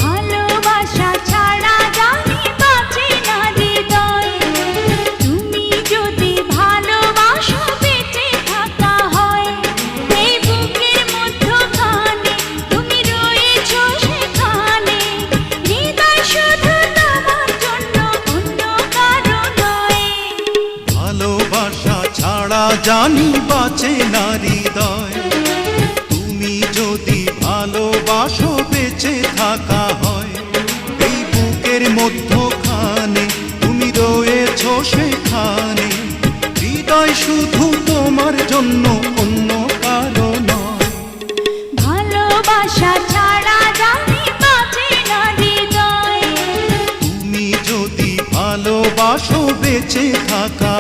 ভালোবাসা ছাড়া জানি বাঁচে না হৃদয়, তুমি যদি ভালোবাসো বেঁচে থাকা হয়। এই বুকের মধ্যখানে তুমি রয়েছো সেখানে, হৃদয় শুধু তোমার জন্য, অন্য কারো নয়। ভালোবাসা ছাড়া জানি বাঁচে না হৃদয়, তুমি যদি ভালোবাসো বেঁচে থাকা হয়। এই বুকের মধ্যখানে তুমি রয়েছো সেখানে, হৃদয় শুধু তোমার জন্য, অন্য কারো নয়। ভালোবাসা ছাড়া জানি বাঁচে না হৃদয়, তুমি যদি ভালোবাসো বেঁচে থাকা